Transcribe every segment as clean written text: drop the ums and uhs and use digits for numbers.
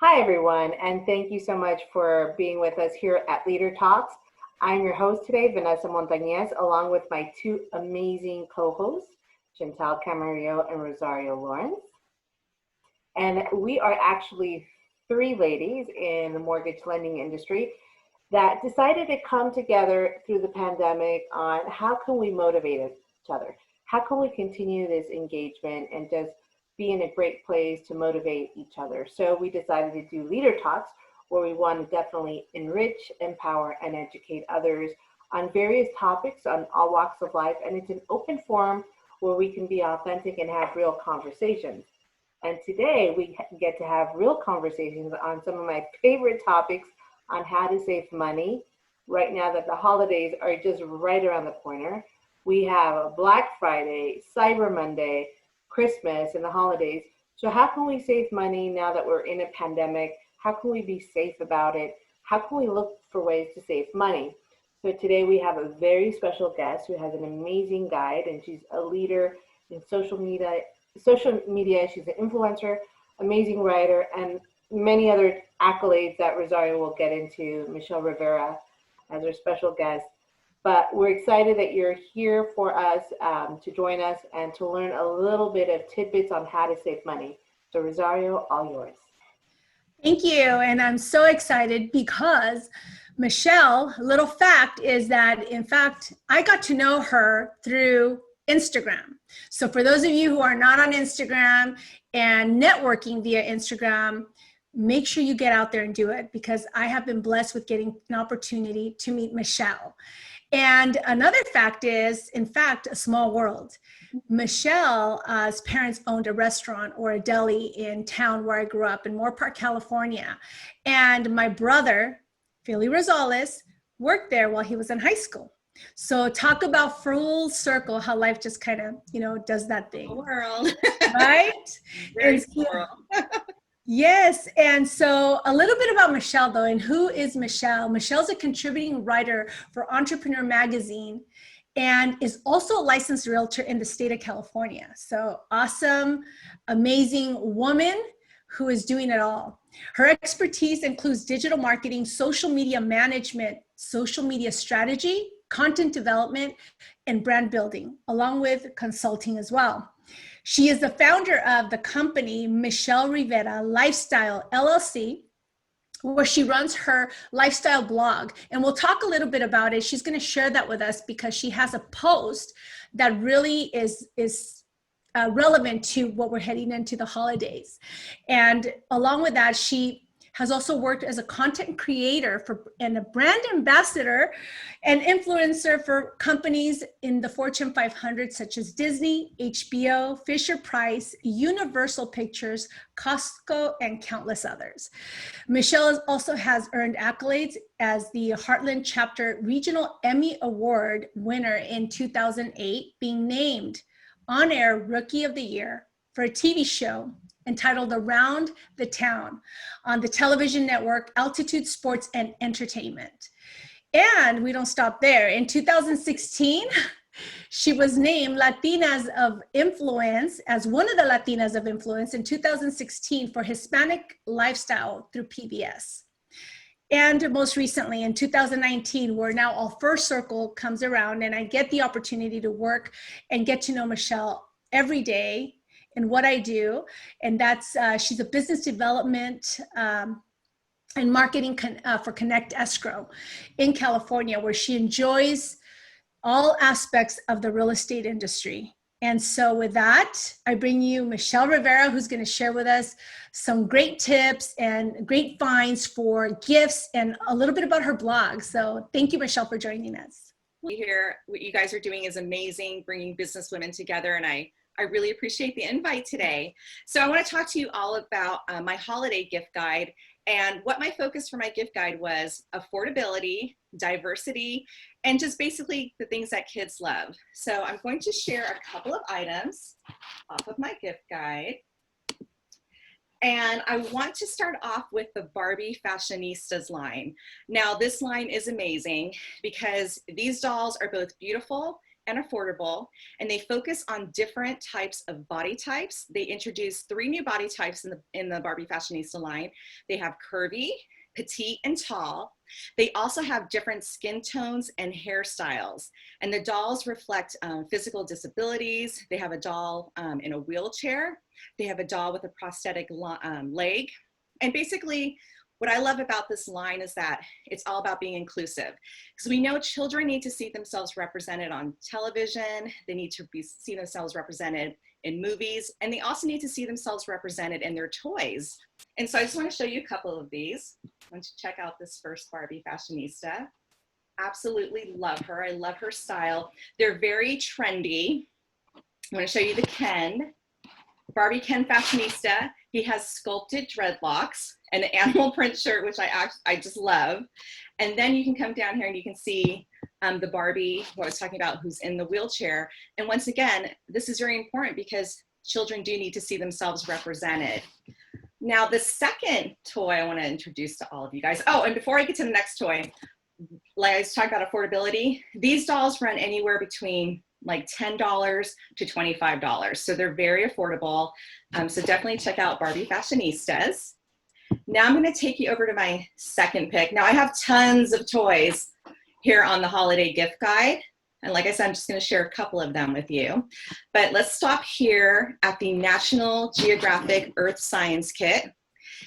Hi, everyone, and thank you so much for being with us here at LeadHER Talks. I'm your host today, Vanessa Montañez, along with my two amazing co-hosts, Chantal Camarillo and Rosario Lawrence. And we are actually three ladies in the mortgage lending industry that decided to come together through the pandemic on how can we motivate each other? How can we continue this engagement and just be in a great place to motivate each other? So we decided to do LeadHER Talks, where we want to definitely enrich, empower, and educate others on various topics on all walks of life. And it's an open forum where we can be authentic and have real conversations. And today we get to have real conversations on some of my favorite topics on how to save money right now that the holidays are just right around the corner. We have a Black Friday, Cyber Monday, Christmas, and the holidays. So how can we save money now that we're in a pandemic? How can we be safe about it? How can we look for ways to save money? So today we have a very special guest who has an amazing guide, and she's a leader in social media. She's an influencer, amazing writer, and many other accolades that Rosario will get into, Michelle Rivera as our special guest. But we're excited that you're here for us to join us and to learn a little bit of tidbits on how to save money. So Rosario, all yours. Thank you. And I'm so excited because Michelle, a little fact is that, in fact, I got to know her through Instagram. So for those of you who are not on Instagram and networking via Instagram, make sure you get out there and do it, because I have been blessed with getting an opportunity to meet Michelle. And another fact is, in fact, a small world. Michelle's parents owned a restaurant or a deli in town where I grew up in Moore Park, California. And my brother, Philly Rosales, worked there while he was in high school. So talk about full circle, how life just kind of, does that thing. The world. Right? Very world. Yes. And so a little bit about Michelle, though. And who is Michelle? Michelle's a contributing writer for Entrepreneur Magazine and is also a licensed realtor in the state of California. So awesome, amazing woman who is doing it all. Her expertise includes digital marketing, social media management, social media strategy, content development, and brand building, along with consulting as well. She is the founder of the company Michelle Rivera Lifestyle LLC, where she runs her lifestyle blog. And we'll talk a little bit about it. She's going to share that with us because she has a post that really is relevant to what we're heading into the holidays. And along with that, she has also worked as a content creator and a brand ambassador and influencer for companies in the Fortune 500, such as Disney, HBO, Fisher-Price, Universal Pictures, Costco, and countless others. Michelle also has earned accolades as the Heartland Chapter Regional Emmy Award winner in 2008, being named On-Air Rookie of the Year for a TV show entitled Around the Town on the television network Altitude Sports and Entertainment. And we don't stop there. In 2016, she was named Latinas of Influence as one of the Latinas of Influence in 2016 for Hispanic Lifestyle through PBS. And most recently in 2019, where now our first circle comes around and I get the opportunity to work and get to know Michelle every day and what I do. And that's, she's a business development and marketing for Connect Escrow in California, where she enjoys all aspects of the real estate industry. And so with that, I bring you Michelle Rivera, who's going to share with us some great tips and great finds for gifts and a little bit about her blog. So thank you, Michelle, for joining us. We hear what you guys are doing is amazing, bringing business women together, and I really appreciate the invite today. So I want to talk to you all about my holiday gift guide, and what my focus for my gift guide was: affordability, diversity, and just basically the things that kids love. So I'm going to share a couple of items off of my gift guide. And I want to start off with the Barbie Fashionistas line. Now, this line is amazing because these dolls are both beautiful and affordable, and they focus on different types of body types. They introduce 3 new body types in the Barbie Fashionista line. They have curvy, petite, and tall. They also have different skin tones and hairstyles. And the dolls reflect physical disabilities. They have a doll in a wheelchair. They have a doll with a prosthetic leg. And basically, what I love about this line is that it's all about being inclusive, because we know children need to see themselves represented on television. They need to see themselves represented in movies, and they also need to see themselves represented in their toys. And so I just want to show you a couple of these. I want to check out this first Barbie Fashionista. Absolutely love her. I love her style. They're very trendy. I want to show you the Ken. Barbie Ken Fashionista. He has sculpted dreadlocks and an animal print shirt, which I just love. And then you can come down here and you can see the Barbie, who I was talking about, who's in the wheelchair. And once again, this is very important because children do need to see themselves represented. Now, the second toy I want to introduce to all of you guys. Oh, and before I get to the next toy, like I was talking about affordability, these dolls run anywhere between like $10 to $25. So they're very affordable. So definitely check out Barbie Fashionistas. Now I'm going to take you over to my second pick. Now I have tons of toys here on the holiday gift guide. And like I said, I'm just going to share a couple of them with you. But let's stop here at the National Geographic Earth Science Kit.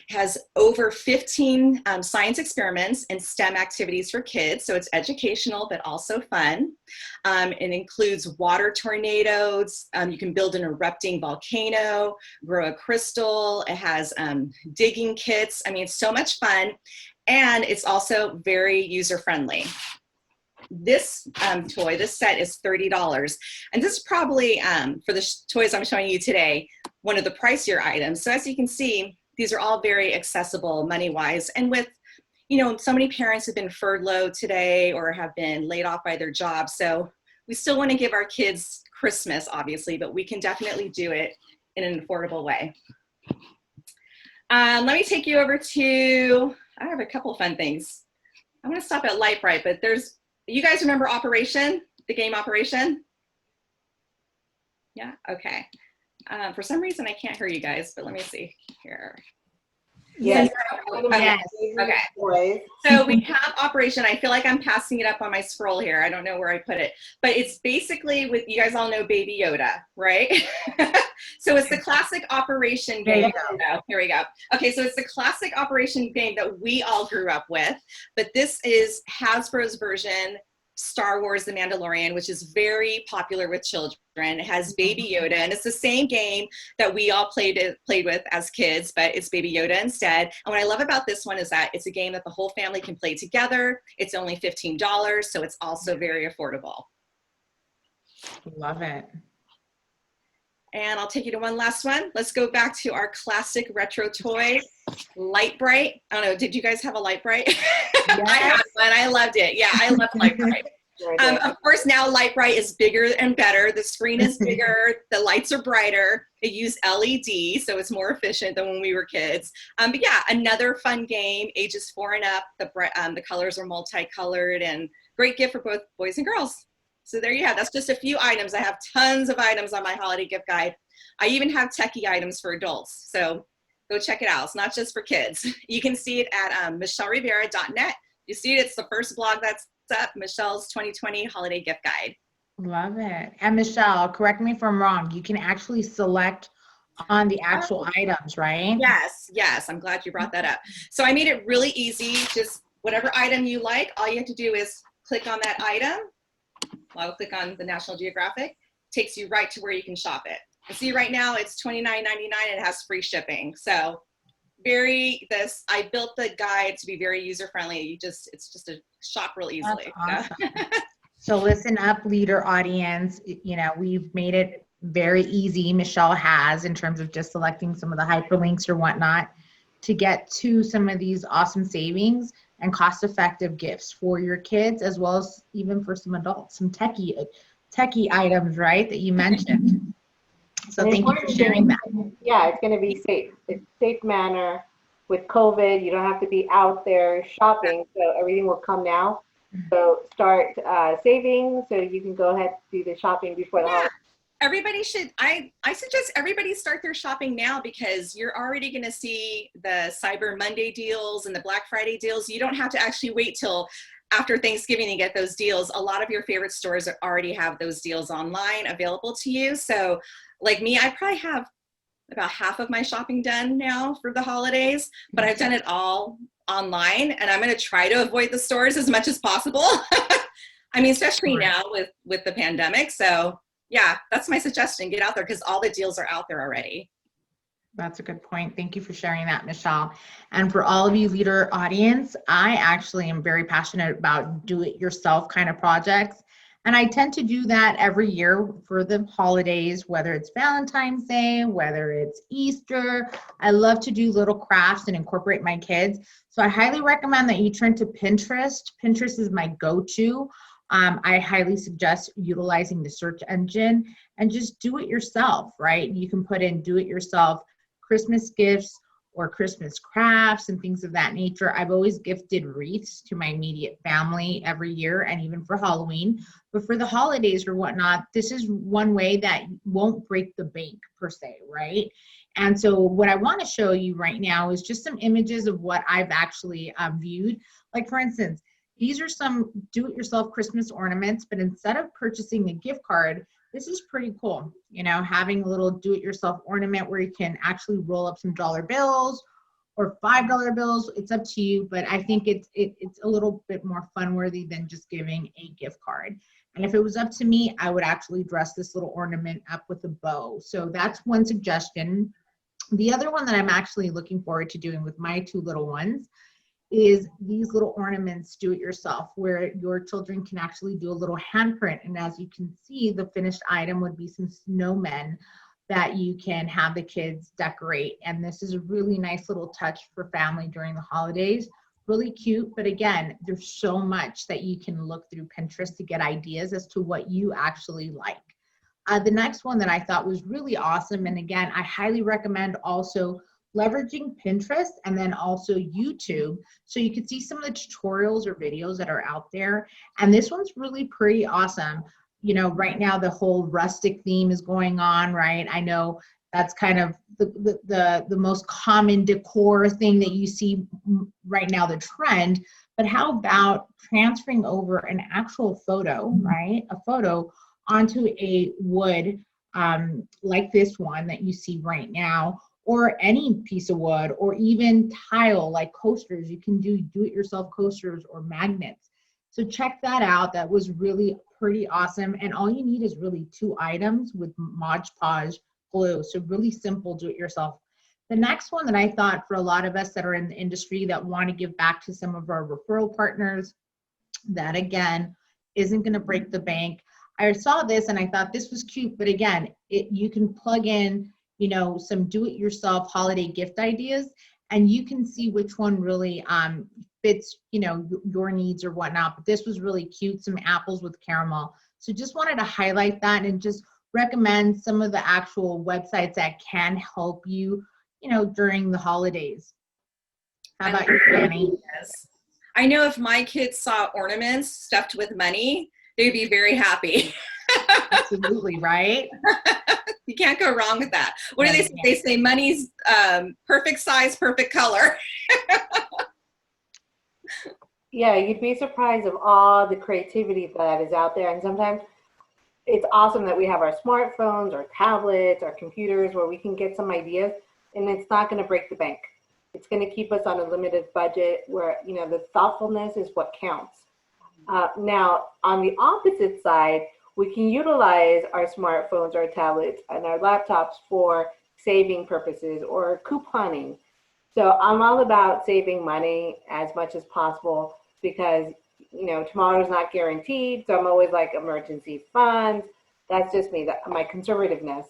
It has over 15 science experiments and STEM activities for kids. So it's educational, but also fun. It includes water tornadoes. You can build an erupting volcano, grow a crystal. It has digging kits. I mean, it's so much fun. And it's also very user-friendly. This toy, this set is $30. And this is probably, for the toys I'm showing you today, one of the pricier items. So as you can see, these are all very accessible money-wise. And with, you know, so many parents have been furloughed today or have been laid off by their jobs. So we still want to give our kids Christmas, obviously, but we can definitely do it in an affordable way. Let me take you over to, I have a couple of fun things. I'm going to stop at Light Bright, but there's, you guys remember Operation, the game Operation? Yeah, okay. For some reason, I can't hear you guys, but let me see here. Yes. Okay. Okay. So we have Operation. I feel like I'm passing it up on my scroll here. I don't know where I put it, but it's basically with, you guys all know Baby Yoda, right? So it's the classic Operation game. Here we go. Okay, so it's the classic Operation game that we all grew up with, but this is Hasbro's version, Star Wars The Mandalorian, which is very popular with children. It has Baby Yoda, and it's the same game that we all played with as kids, but it's Baby Yoda instead. And what I love about this one is that it's a game that the whole family can play together. It's only $15, so it's also very affordable. Love it. And I'll take you to one last one. Let's go back to our classic retro toy, Light Bright. I don't know, did you guys have a Light Bright? Yes. I had one, I loved it. Yeah, I love Light Bright. Of course, now Light Bright is bigger and better. The screen is bigger, the lights are brighter. They use LED, so it's more efficient than when we were kids. But yeah, another fun game, ages 4 and up. The colors are multicolored and great gift for both boys and girls. So there you have, that's just a few items. I have tons of items on my holiday gift guide. I even have techie items for adults. So go check it out. It's not just for kids. You can see it at michellerivera.net. You see it, it's the first blog that's up, Michelle's 2020 Holiday Gift Guide. Love it. And Michelle, correct me if I'm wrong, you can actually select on the actual items, right? Yes, yes. I'm glad you brought that up. So I made it really easy. Just whatever item you like, all you have to do is click on that item. I'll click on the National Geographic, takes you right to where you can shop it. And see right now it's $29.99 and it has free shipping. So I built the guide to be very user-friendly. It's just a shop real easily. That's awesome. So listen up, leader audience. You know, we've made it very easy, Michelle has, in terms of just selecting some of the hyperlinks or whatnot to get to some of these awesome savings and cost-effective gifts for your kids, as well as even for some adults, some techie items, right, that you mentioned. So thank you for sharing that. Yeah, it's going to be safe. It's a safe manner. With COVID, you don't have to be out there shopping, so everything will come now. So start saving so you can go ahead and do the shopping before the holiday. Everybody should, I suggest everybody start their shopping now, because you're already going to see the Cyber Monday deals and the Black Friday deals. You don't have to actually wait till after Thanksgiving to get those deals. A lot of your favorite stores already have those deals online available to you. So like me, I probably have about half of my shopping done now for the holidays, but I've done it all online, and I'm going to try to avoid the stores as much as possible. I mean, especially now with the pandemic. So yeah, that's my suggestion. Get out there, because all the deals are out there already. That's a good point. Thank you for sharing that, Michelle. And for all of you LeadHER audience, I actually am very passionate about do-it-yourself kind of projects. And I tend to do that every year for the holidays, whether it's Valentine's Day, whether it's Easter. I love to do little crafts and incorporate my kids. So I highly recommend that you turn to Pinterest. Pinterest is my go-to. I highly suggest utilizing the search engine and just do it yourself, right? You can put in do it yourself Christmas gifts or Christmas crafts and things of that nature. I've always gifted wreaths to my immediate family every year, and even for Halloween. But for the holidays or whatnot, this is one way that won't break the bank per se, right? And so what I want to show you right now is just some images of what I've actually viewed. Like for instance, these are some do-it-yourself Christmas ornaments, but instead of purchasing a gift card, this is pretty cool. You know, having a little do-it-yourself ornament where you can actually roll up some dollar bills or $5 bills. It's up to you, but I think it's a little bit more fun-worthy than just giving a gift card. And if it was up to me, I would actually dress this little ornament up with a bow. So that's one suggestion. The other one that I'm actually looking forward to doing with my two little ones is these little ornaments do it yourself, where your children can actually do a little handprint. And as you can see, the finished item would be some snowmen that you can have the kids decorate. And this is a really nice little touch for family during the holidays. Really cute, but again, there's so much that you can look through Pinterest to get ideas as to what you actually like. The next one that I thought was really awesome, and again, I highly recommend also leveraging Pinterest and then also YouTube, so you can see some of the tutorials or videos that are out there. And this one's really pretty awesome. You know, right now the whole rustic theme is going on, right? I know that's kind of the most common decor thing that you see right now, the trend. But how about transferring over an actual photo, right? A photo onto a wood like this one that you see right now, or any piece of wood, or even tile like coasters. You can do it-yourself coasters or magnets. So check that out. That was really pretty awesome. And all you need is really 2 items with Mod Podge glue. So really simple do-it-yourself. The next one that I thought for a lot of us that are in the industry that want to give back to some of our referral partners, that again, isn't going to break the bank. I saw this and I thought this was cute, but again, you can plug in, you know, some do-it-yourself holiday gift ideas, and you can see which one really fits, you know, your needs or whatnot. But this was really cute, some apples with caramel. So just wanted to highlight that and just recommend some of the actual websites that can help you, you know, during the holidays. How about you, Danny? Yes. I know if my kids saw ornaments stuffed with money, they'd be very happy. Absolutely, right? You can't go wrong with that. What do they say? They say money's perfect size, perfect color. Yeah, you'd be surprised of all the creativity that is out there. And sometimes it's awesome that we have our smartphones, our tablets, our computers, where we can get some ideas, and it's not going to break the bank. It's going to keep us on a limited budget where, you know, the thoughtfulness is what counts. Now, on the opposite side, we can utilize our smartphones, our tablets, and our laptops for saving purposes or couponing. So I'm all about saving money as much as possible because, you know, tomorrow's not guaranteed. So I'm always like emergency funds. That's just me, my conservativeness.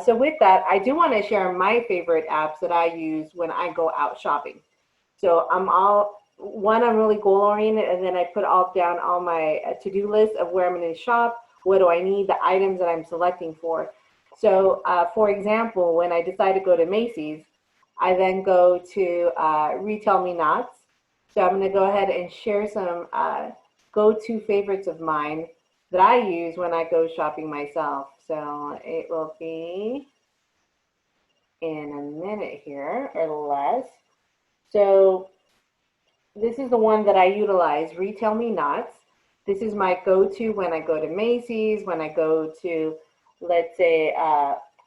So with that, I do want to share my favorite apps that I use when I go out shopping. So I'm really goal oriented, and then I put down all my to-do list of where I'm going to shop. What do I need? The items that I'm selecting for. So, for example, when I decide to go to Macy's, I then go to Retail Me Nots. So I'm going to go ahead and share some go-to favorites of mine that I use when I go shopping myself. So it will be in a minute here or less. So this is the one that I utilize, Retail Me Nots. This is my go-to when I go to Macy's, when I go to, let's say,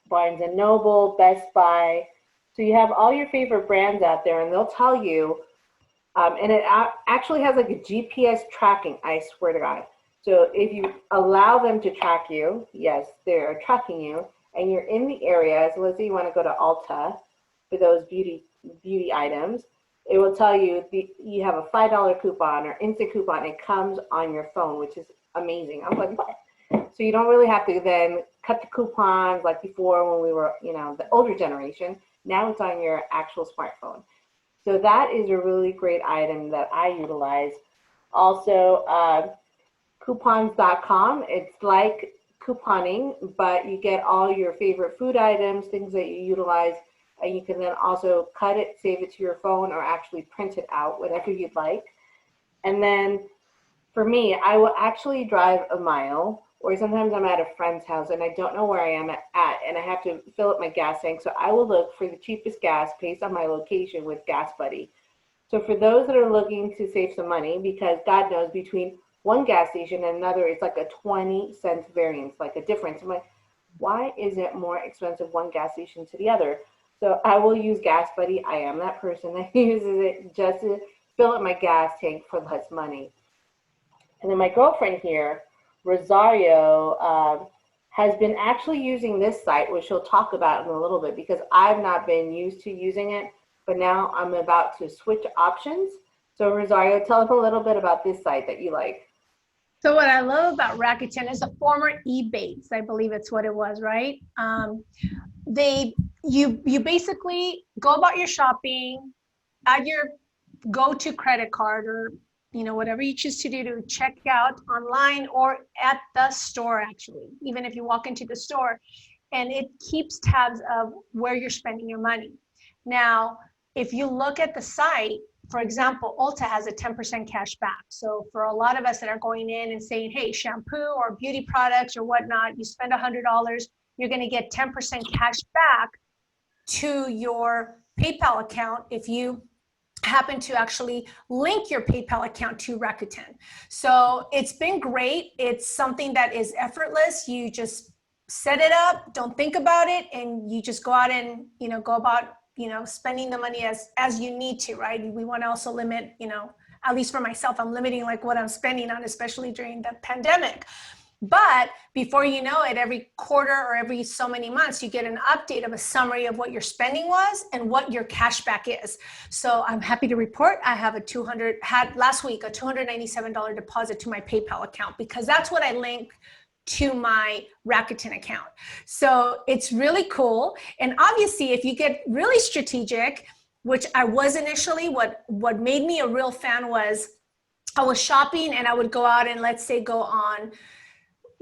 Barnes & Noble, Best Buy. So you have all your favorite brands out there, and they'll tell you, and it actually has like a GPS tracking, I swear to God. So if you allow them to track you, yes, they're tracking you, and you're in the area. So let's say you want to go to Ulta for those beauty items. It will tell you you have a $5 coupon or instant coupon. It comes on your phone, which is amazing. I'm like, what? So you don't really have to then cut the coupons like before when we were, the older generation. Now it's on your actual smartphone. So that is a really great item that I utilize. Also, coupons.com. It's like couponing, but you get all your favorite food items, things that you utilize, and you can then also cut it, save it to your phone, or actually print it out, whatever you'd like. And then for me, I will actually drive a mile, or sometimes I'm at a friend's house and I don't know where I am at, and I have to fill up my gas tank. So I will look for the cheapest gas based on my location with Gas Buddy. So for those that are looking to save some money, because God knows between one gas station and another, it's like a 20-cent variance, like a difference. I'm like, why is it more expensive one gas station to the other? So I will use Gas Buddy. I am that person that uses it just to fill up my gas tank for less money. And then my girlfriend here, Rosario, has been actually using this site, which she'll talk about in a little bit, because I've not been used to using it, but now I'm about to switch options. So Rosario, tell us a little bit about this site that you like. So what I love about Rakuten is a former Ebates, I believe it's what it was, right? You basically go about your shopping, add your go-to credit card or whatever you choose to do to check out online or at the store, actually, even if you walk into the store, and it keeps tabs of where you're spending your money. Now, if you look at the site, for example, Ulta has a 10% cash back. So for a lot of us that are going in and saying, hey, shampoo or beauty products or whatnot, you spend $100, you're going to get 10% cash back to your PayPal account if you happen to actually link your PayPal account to Rakuten. So it's been great. It's something that is effortless. You just set it up, don't think about it, and you just go out and go about spending the money as you need to, right? We want to also limit, at least for myself, I'm limiting like what I'm spending on, especially during the pandemic. But before you know it, every quarter or every so many months, you get an update of a summary of what your spending was and what your cash back is. So I'm happy to report I have had last week a $297 deposit to my PayPal account, because that's what I linked to my Rakuten account. So it's really cool. And obviously, if you get really strategic, which I was initially, what made me a real fan was I was shopping and I would go out and let's say go on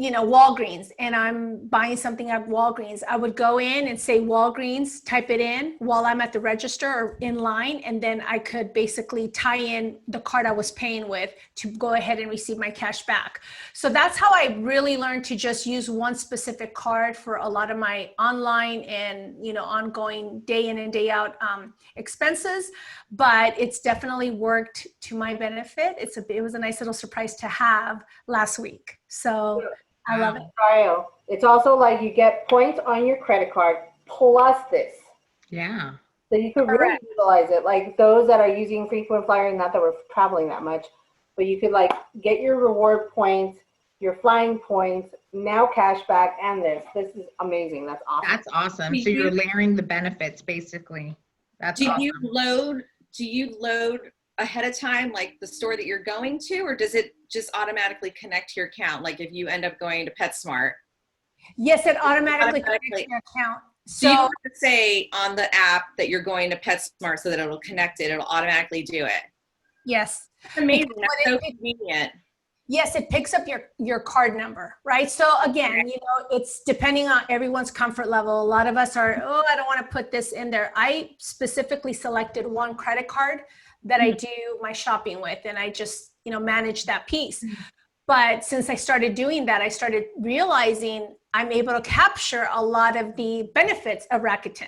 Walgreens, and I'm buying something at Walgreens. I would go in and say Walgreens, type it in while I'm at the register or in line, and then I could basically tie in the card I was paying with to go ahead and receive my cash back. So that's how I really learned to just use one specific card for a lot of my online and ongoing day in and day out expenses. But it's definitely worked to my benefit. It was a nice little surprise to have last week. So I love it. It's also like you get points on your credit card plus this. Yeah. So you could really utilize it. Like those that are using frequent flyer, not that we're traveling that much, but you could like get your reward points, your flying points, now cash back, and this. This is amazing. That's awesome. That's awesome. So you're layering the benefits basically. That's awesome. Do you load ahead of time, like the store that you're going to, or does it just automatically connect to your account? Like if you end up going to PetSmart? Yes, it automatically connects to your account. So you have to say on the app that you're going to PetSmart so that it'll connect it. It'll automatically do it. Yes. That's amazing. That's so convenient. Yes, it picks up your card number, right? So again, you know, it's depending on everyone's comfort level. A lot of us are, oh, I don't want to put this in there. I specifically selected one credit card that I do my shopping with, and I just, you know, manage that piece. But since I started doing that, I started realizing I'm able to capture a lot of the benefits of Rakuten.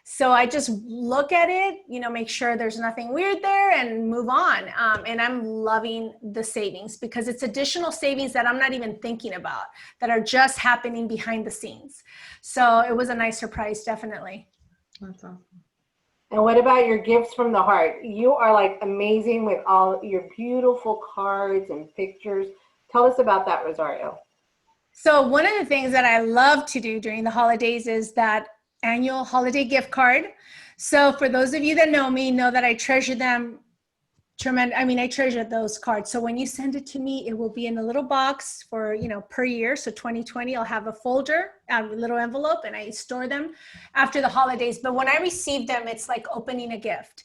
So I just look at it, you know, make sure there's nothing weird there and move on. And I'm loving the savings because it's additional savings that I'm not even thinking about, that are just happening behind the scenes. So it was a nice surprise, definitely. That's awesome. And what about your gifts from the heart? You are like amazing with all your beautiful cards and pictures. Tell us about that, Rosario. So one of the things that I love to do during the holidays is that annual holiday gift card. So for those of you that know me, know that I treasure them tremendous. I mean, I treasure those cards. So when you send it to me, it will be in a little box for, you know, per year. So 2020, I'll have a folder, a little envelope, and I store them after the holidays. But when I receive them, it's like opening a gift.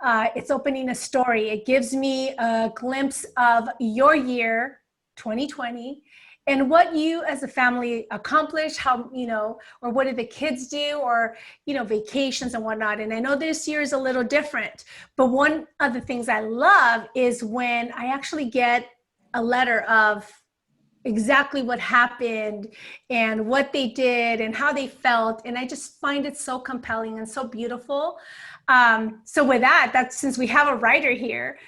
It's opening a story. It gives me a glimpse of your year, 2020, and what you as a family accomplished, how, you know, or what did the kids do, or, you know, vacations and whatnot. And I know this year is a little different, but one of the things I love is when I actually get a letter of exactly what happened and what they did and how they felt. And I just find it so compelling and so beautiful. So with that, since we have a writer here,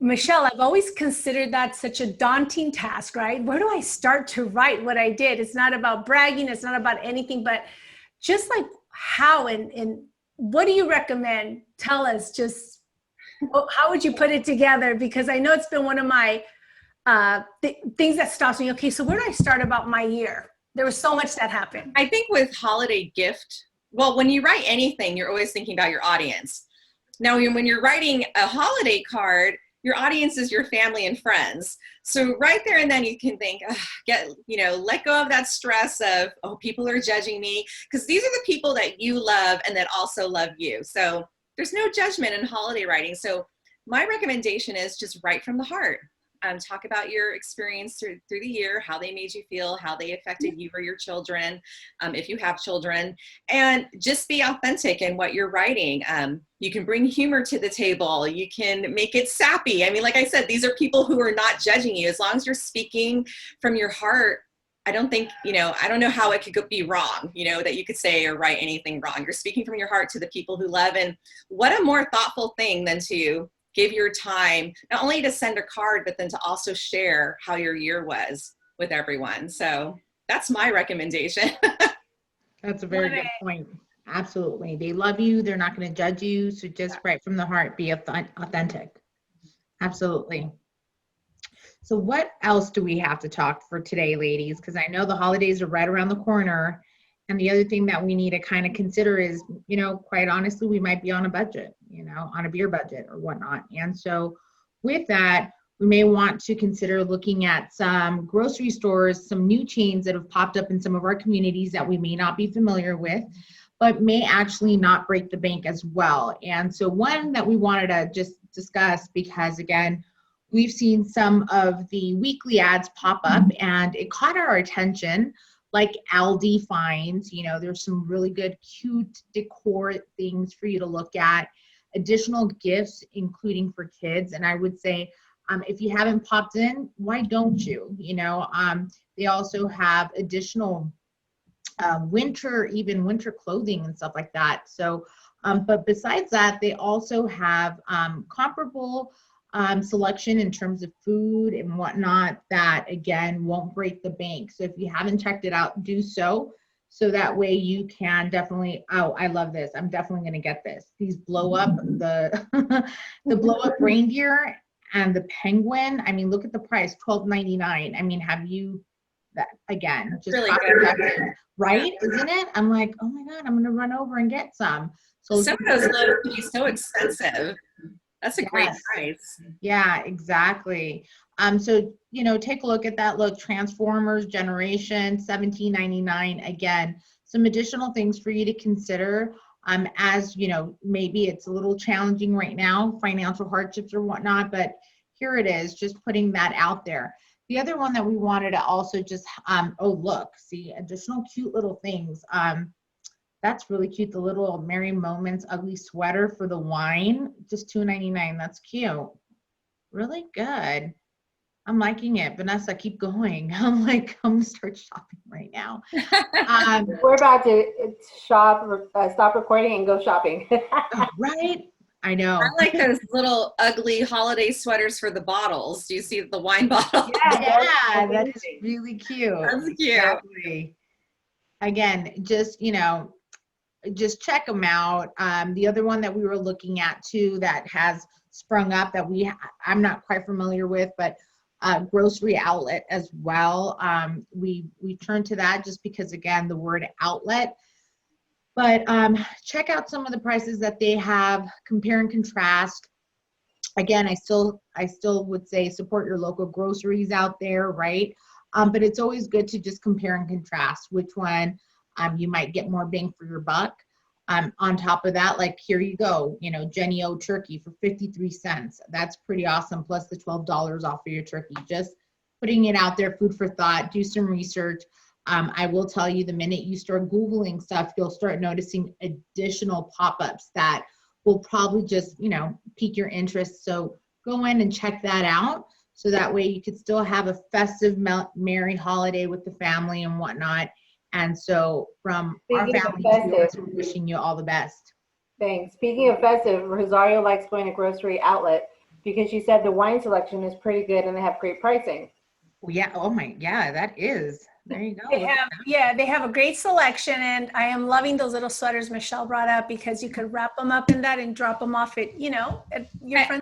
Michelle, I've always considered that such a daunting task, right? Where do I start to write what I did? It's not about bragging. It's not about anything, but just like how and what do you recommend? Tell us, just how would you put it together? Because I know it's been one of my things that stops me. Okay, so where do I start about my year? There was so much that happened. I think with holiday gift, well, when you write anything, you're always thinking about your audience. Now, when you're writing a holiday card, your audience is your family and friends. So right there and then you can think, let go of that stress of, oh, people are judging me, because these are the people that you love and that also love you. So there's no judgment in holiday writing. So my recommendation is just write from the heart. Talk about your experience through the year, how they made you feel, how they affected you or your children, if you have children, and just be authentic in what you're writing. You can bring humor to the table. You can make it sappy. I mean, like I said, these are people who are not judging you. As long as you're speaking from your heart, I don't think, I don't know how it could be wrong, that you could say or write anything wrong. You're speaking from your heart to the people who love. And what a more thoughtful thing than to give your time, not only to send a card, but then to also share how your year was with everyone. So that's my recommendation. That's a very good point. Absolutely. They love you. They're not going to judge you. So just write from the heart, be authentic. Absolutely. So what else do we have to talk for today, ladies? Because I know the holidays are right around the corner. And the other thing that we need to kind of consider is, quite honestly, we might be on a budget, on a beer budget or whatnot. And so with that, we may want to consider looking at some grocery stores, some new chains that have popped up in some of our communities that we may not be familiar with, but may actually not break the bank as well. And so one that we wanted to just discuss, because again, we've seen some of the weekly ads pop up and it caught our attention. Like Aldi finds, there's some really good, cute decor things for you to look at, additional gifts, including for kids. And I would say, if you haven't popped in, why don't you? They also have additional winter clothing and stuff like that. So, but besides that, they also have comparable selection in terms of food and whatnot that again won't break the bank. So if you haven't checked it out, do so that way you can definitely, oh, I love this, I'm definitely going to get this. These blow up, the blow up reindeer and the penguin, I mean, look at the price, $12.99. I mean, have you, that again, just really good, right? Isn't it? I'm like, oh my god, I'm going to run over and get some. So some of those look to be so expensive. That's a great price. Yeah, exactly. So, take a look at that. Look, Transformers Generation, $17.99. Again, some additional things for you to consider. As maybe it's a little challenging right now, financial hardships or whatnot, but here it is, just putting that out there. The other one that we wanted to also just, oh, look, see, additional cute little things. That's really cute. The little Merry Moments ugly sweater for the wine, just $2.99. That's cute. Really good. I'm liking it. Vanessa, keep going. I'm like, I'm gonna start shopping right now. We're about to stop recording and go shopping. Right? I know. I like those little ugly holiday sweaters for the bottles. Do you see the wine bottle? Yeah, that is really cute. That's cute. Exactly. Again, just, just check them out. The other one that we were looking at too that has sprung up that I'm not quite familiar with, but grocery outlet as well. We turned to that just because, again, the word outlet. But check out some of the prices that they have, compare and contrast. Again, I still would say support your local groceries out there, right? But it's always good to just compare and contrast which one you might get more bang for your buck. On top of that, like here you go, Jenny O turkey for 53 cents. That's pretty awesome. Plus the $12 off of your turkey. Just putting it out there, food for thought, do some research. I will tell you, the minute you start Googling stuff, you'll start noticing additional pop-ups that will probably just, pique your interest. So go in and check that out. So that way you could still have a festive, merry holiday with the family and whatnot. And so from our family to yours, we're wishing you all the best. Thanks. Speaking of festive, Rosario likes going to grocery outlet because she said the wine selection is pretty good and they have great pricing. Yeah. Oh my, yeah, that is. There you go. They have a great selection, and I am loving those little sweaters Michelle brought up because you could wrap them up in that and drop them off at, at your friend's homes.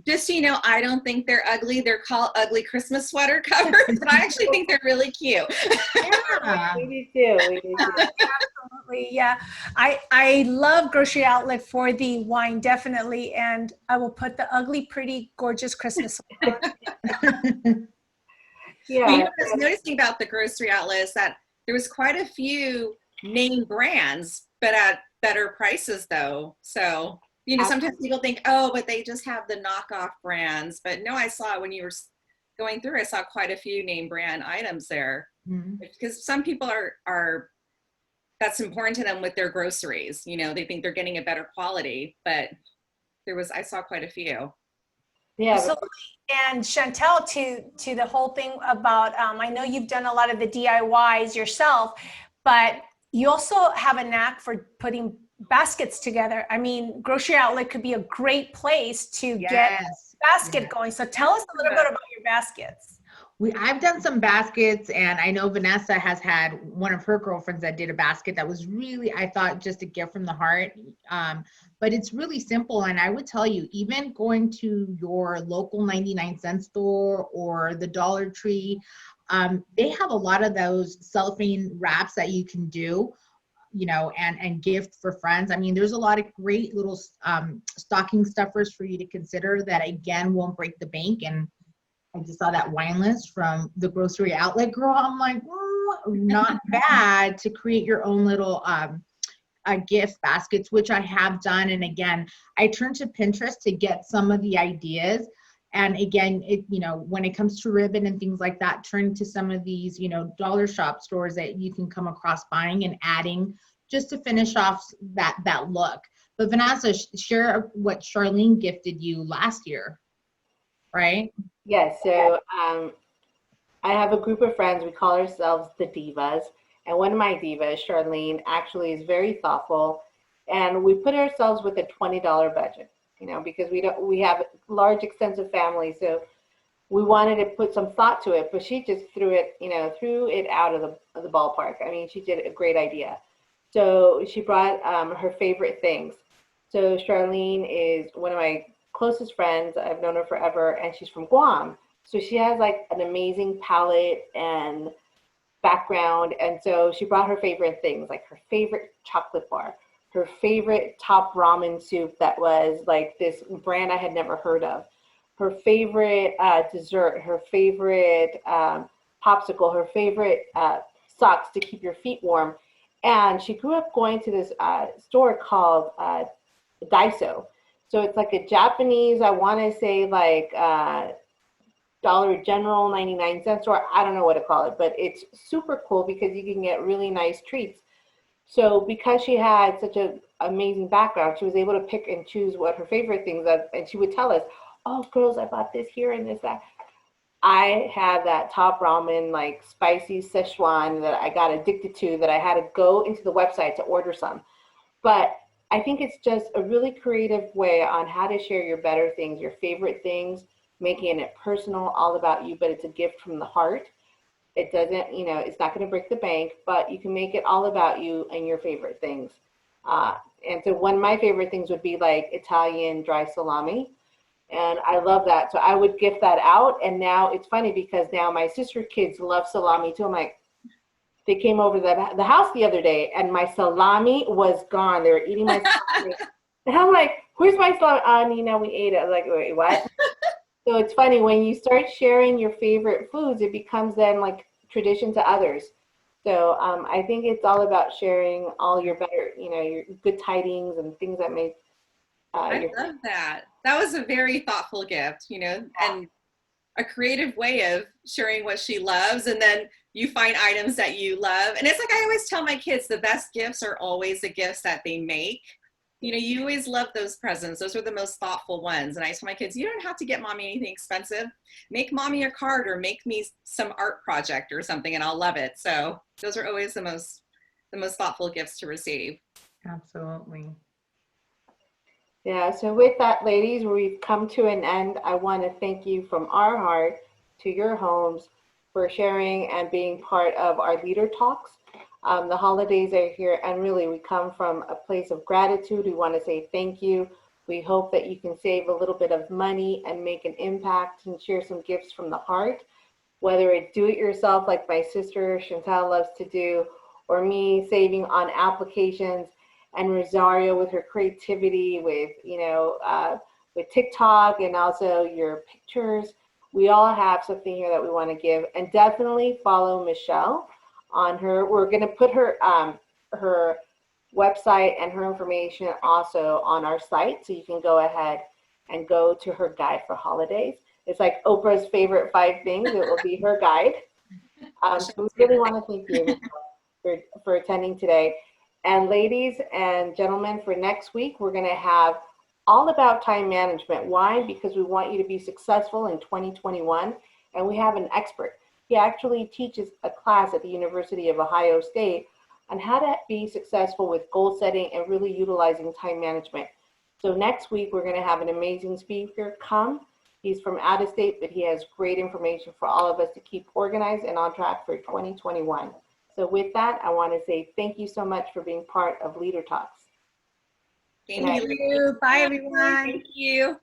Just so you know, I don't think they're ugly. They're called ugly Christmas sweater covers, but I actually think they're really cute. Yeah, we do too. Absolutely, yeah. I love grocery outlet for the wine, definitely, and I will put the ugly, pretty, gorgeous Christmas sweater on. Yeah. What I was noticing about the grocery outlet is that there was quite a few name brands, but at better prices though. So, sometimes people think, oh, but they just have the knockoff brands. But no, I saw when you were going through, I saw quite a few name brand items there. Mm-hmm. Because some people are that's important to them with their groceries. They think they're getting a better quality, but I saw quite a few. Yeah. Absolutely. And Chantel, to the whole thing about, I know you've done a lot of the DIYs yourself, but you also have a knack for putting baskets together. I mean, grocery outlet could be a great place to get basket going. So tell us a little bit about your baskets. I've done some baskets, and I know Vanessa has had one of her girlfriends that did a basket that was really, I thought, just a gift from the heart. But it's really simple. And I would tell you, even going to your local 99-cent store or the Dollar Tree, they have a lot of those cellophane wraps that you can do, and gift for friends. I mean, there's a lot of great little stocking stuffers for you to consider that, again, won't break the bank. And I just saw that wine list from the grocery outlet girl. I'm like, not bad to create your own little gift baskets, which I have done. And again, I turn to Pinterest to get some of the ideas. And again, when it comes to ribbon and things like that, turn to some of these, dollar shop stores that you can come across buying and adding just to finish off that look. But Vanessa, share what Charlene gifted you last year, right? Yes. So I have a group of friends. We call ourselves the Divas. And one of my divas, Charlene, actually is very thoughtful. And we put ourselves with a $20 budget, because we have a large, extensive family. So we wanted to put some thought to it, but she just threw it out of the ballpark. I mean, she did a great idea. So she brought her favorite things. So Charlene is one of my closest friends. I've known her forever, and she's from Guam. So she has like an amazing palette and background. And so she brought her favorite things, like her favorite chocolate bar, her favorite top ramen soup that was like this brand I had never heard of, her favorite dessert, her favorite popsicle, her favorite socks to keep your feet warm. And she grew up going to this store called Daiso. So it's like a Japanese, I want to say like Dollar General 99-cent store. I don't know what to call it, but it's super cool because you can get really nice treats. So because she had such an amazing background, she was able to pick and choose what her favorite things are, and she would tell us, oh, girls, I bought this here and this, that. I have that top ramen, like spicy Szechuan that I got addicted to, that I had to go into the website to order some. But I think it's just a really creative way on how to share your better things, your favorite things, making it personal, all about you, but it's a gift from the heart. It doesn't, it's not going to break the bank, but you can make it all about you and your favorite things. And so one of my favorite things would be like Italian dry salami. And I love that. So I would gift that out. And now it's funny because now my sister kids love salami too. I'm like, they came over to the house the other day and my salami was gone. They were eating my salami. And I'm like, where's my salami? Nina, we ate it. I was like, wait, what? So it's funny, when you start sharing your favorite foods, it becomes then like tradition to others. So I think it's all about sharing all your better, your good tidings and things that make. I love that. That was a very thoughtful gift, and a creative way of sharing what she loves. And then you find items that you love. And it's like I always tell my kids, the best gifts are always the gifts that they make. You always love those presents. Those are the most thoughtful ones. And I tell my kids, you don't have to get mommy anything expensive. Make mommy a card or make me some art project or something and I'll love it. So those are always the most thoughtful gifts to receive. Absolutely. Yeah, so with that, ladies, we've come to an end. I want to thank you from our heart to your homes for sharing and being part of our LeadHER Talks. The holidays are here, and really we come from a place of gratitude. We want to say thank you. We hope that you can save a little bit of money and make an impact and share some gifts from the heart, whether it's do it yourself like my sister Chantal loves to do, or me saving on applications, and Rosario with her creativity with, with TikTok and also your pictures. We all have something here that we want to give, and definitely follow Michelle on her. We're going to put her her website and her information also on our site, so you can go ahead and go to her guide for holidays. It's like Oprah's favorite 5 things. It will be her guide. So we really want to thank you for attending today. And ladies and gentlemen, for next week, we're going to have all about time management. Why? Because we want you to be successful in 2021, and we have an expert. He actually teaches a class at the University of Ohio State on how to be successful with goal setting and really utilizing time management. So next week, we're going to have an amazing speaker come. He's from out of state, but he has great information for all of us to keep organized and on track for 2021. So with that, I want to say thank you so much for being part of LeadHER Talks. Thank you. Bye, everyone. Thank you.